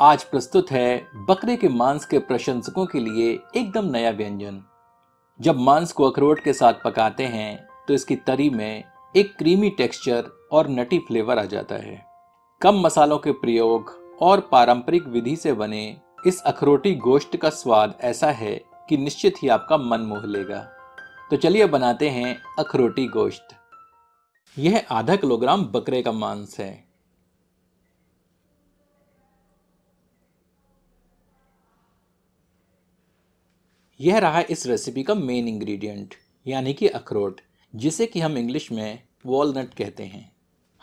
आज प्रस्तुत है बकरे के मांस के प्रशंसकों के लिए एकदम नया व्यंजन। जब मांस को अखरोट के साथ पकाते हैं तो इसकी तरी में एक क्रीमी टेक्सचर और नटी फ्लेवर आ जाता है। कम मसालों के प्रयोग और पारंपरिक विधि से बने इस अखरोटी गोश्त का स्वाद ऐसा है कि निश्चित ही आपका मन मोह लेगा। तो चलिए बनाते हैं अखरोटी गोश्त। यह आधा किलोग्राम बकरे का मांस है। यह रहा इस रेसिपी का मेन इंग्रेडिएंट यानी कि अखरोट, जिसे कि हम इंग्लिश में वॉलनट कहते हैं।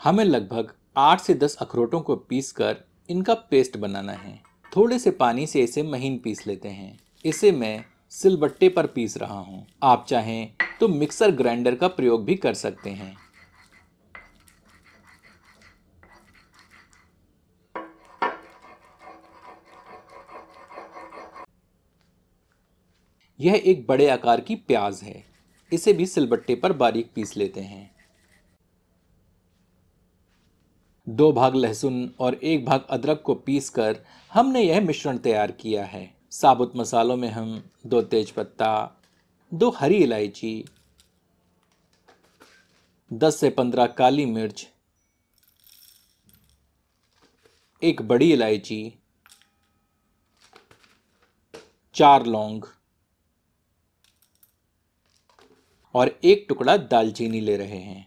हमें लगभग 8 से 10 अखरोटों को पीसकर इनका पेस्ट बनाना है। थोड़े से पानी से इसे महीन पीस लेते हैं। इसे मैं सिलबट्टे पर पीस रहा हूँ। आप चाहें तो मिक्सर ग्राइंडर का प्रयोग भी कर सकते हैं। यह एक बड़े आकार की प्याज है। इसे भी सिलबट्टे पर बारीक पीस लेते हैं। 2 भाग लहसुन और 1 भाग अदरक को पीसकर हमने यह मिश्रण तैयार किया है। साबुत मसालों में हम 2 तेजपत्ता, 2 हरी इलायची, 10 से 15 काली मिर्च, 1 बड़ी इलायची, 4 लौंग और 1 टुकड़ा दालचीनी ले रहे हैं।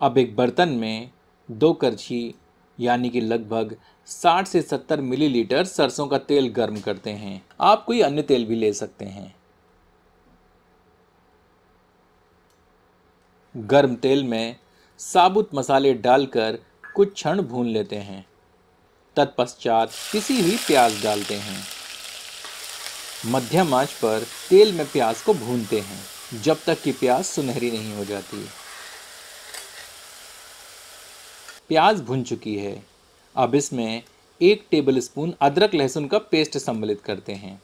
अब एक बर्तन में 2 करछी यानी कि लगभग 60 से 70 मिलीलीटर सरसों का तेल गर्म करते हैं। आप कोई अन्य तेल भी ले सकते हैं। गर्म तेल में साबुत मसाले डालकर कुछ क्षण भून लेते हैं। तत्पश्चात पिसी हुई प्याज डालते हैं। मध्यम आंच पर तेल में प्याज को भूनते हैं जब तक कि प्याज सुनहरी नहीं हो जाती। प्याज भुन चुकी है। अब इसमें 1 टेबलस्पून अदरक लहसुन का पेस्ट सम्मिलित करते हैं।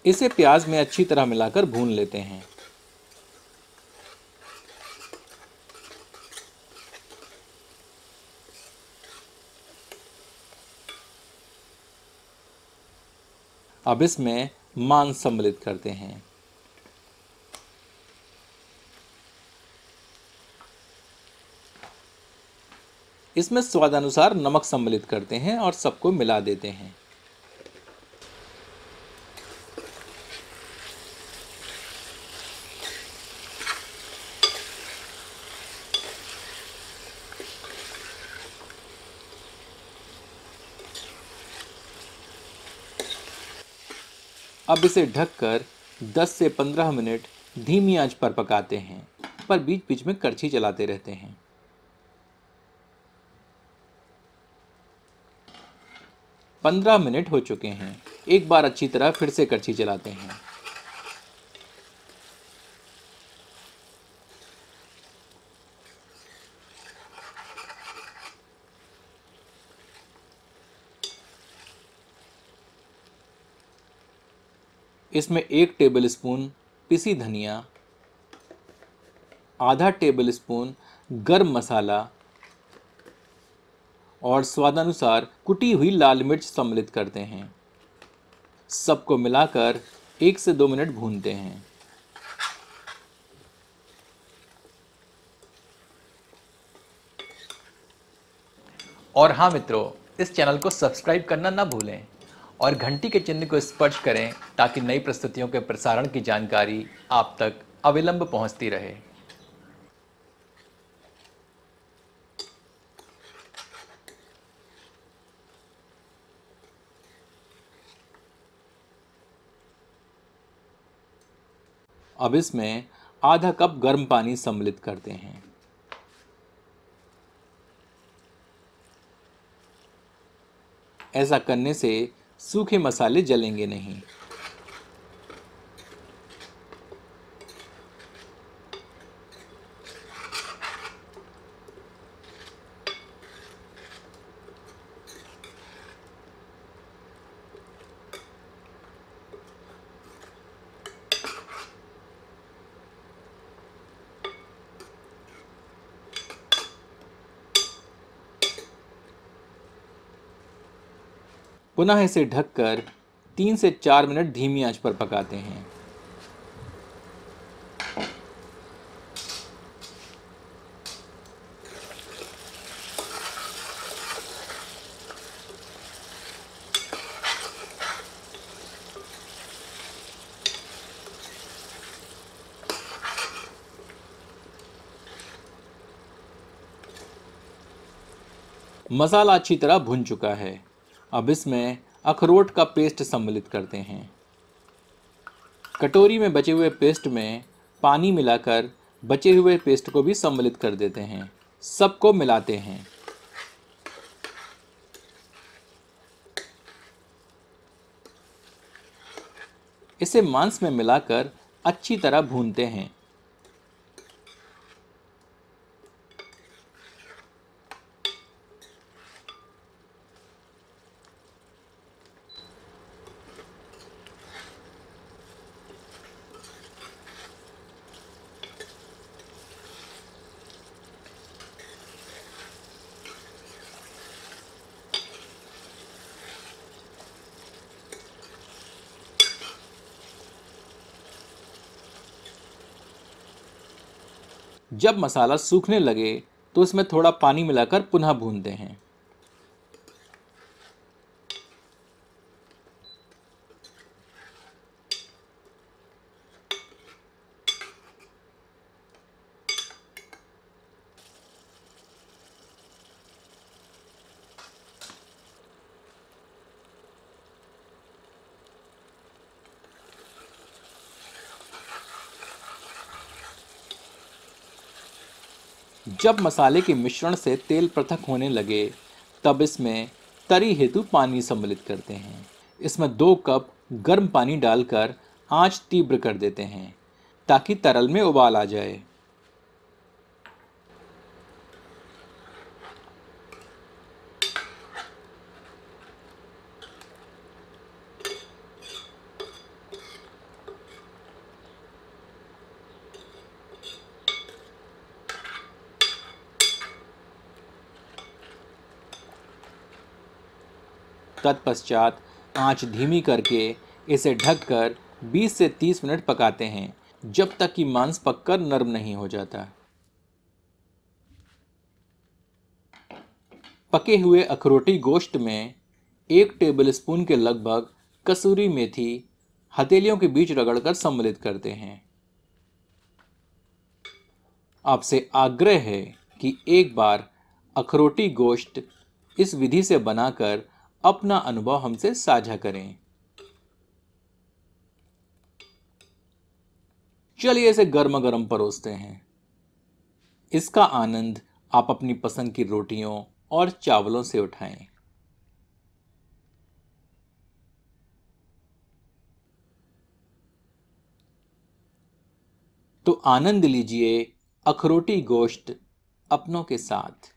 इसे प्याज में अच्छी तरह मिलाकर भून लेते हैं। अब इसमें मांस सम्मिलित करते हैं। इसमें स्वादानुसार नमक सम्मिलित करते हैं और सबको मिला देते हैं। अब इसे ढककर 10 से 15 मिनट धीमी आंच पर पकाते हैं, पर बीच बीच में करछी चलाते रहते हैं। 15 मिनट हो चुके हैं। एक बार अच्छी तरह फिर से करछी चलाते हैं। इसमें 1 टेबलस्पून पिसी धनिया, आधा टेबलस्पून गरम मसाला और स्वादानुसार कुटी हुई लाल मिर्च सम्मिलित करते हैं। सबको मिलाकर 1 से 2 मिनट भूनते हैं। और हाँ मित्रों, इस चैनल को सब्सक्राइब करना ना भूलें और घंटी के चिन्ह को स्पर्श करें ताकि नई प्रस्तुतियों के प्रसारण की जानकारी आप तक अविलंब पहुंचती रहे। अब इसमें आधा कप गर्म पानी सम्मिलित करते हैं। ऐसा करने से सूखे मसाले जलेंगे नहीं। पुनः इसे ढककर 3 से 4 मिनट धीमी आंच पर पकाते हैं। मसाला अच्छी तरह भुन चुका है। अब इसमें अखरोट का पेस्ट सम्मिलित करते हैं। कटोरी में बचे हुए पेस्ट में पानी मिलाकर बचे हुए पेस्ट को भी सम्मिलित कर देते हैं। सबको मिलाते हैं। इसे मांस में मिलाकर अच्छी तरह भूनते हैं। जब मसाला सूखने लगे तो इसमें थोड़ा पानी मिलाकर पुनः भूनते हैं। जब मसाले के मिश्रण से तेल पृथक होने लगे तब इसमें तरी हेतु पानी सम्मिलित करते हैं। इसमें 2 कप गर्म पानी डालकर आंच तीव्र कर देते हैं ताकि तरल में उबाल आ जाए। तत्पश्चात आंच धीमी करके इसे ढककर 20 से 30 मिनट पकाते हैं जब तक कि मांस पककर नरम नहीं हो जाता। पके हुए अखरोटी गोश्त में 1 टेबलस्पून के लगभग कसूरी मेथी हथेलियों के बीच रगड़कर सम्मिलित करते हैं। आपसे आग्रह है कि एक बार अखरोटी गोश्त इस विधि से बनाकर अपना अनुभव हमसे साझा करें। चलिए इसे गर्मा गर्म परोसते हैं। इसका आनंद आप अपनी पसंद की रोटियों और चावलों से उठाएं। तो आनंद लीजिए अखरोटी गोश्त अपनों के साथ।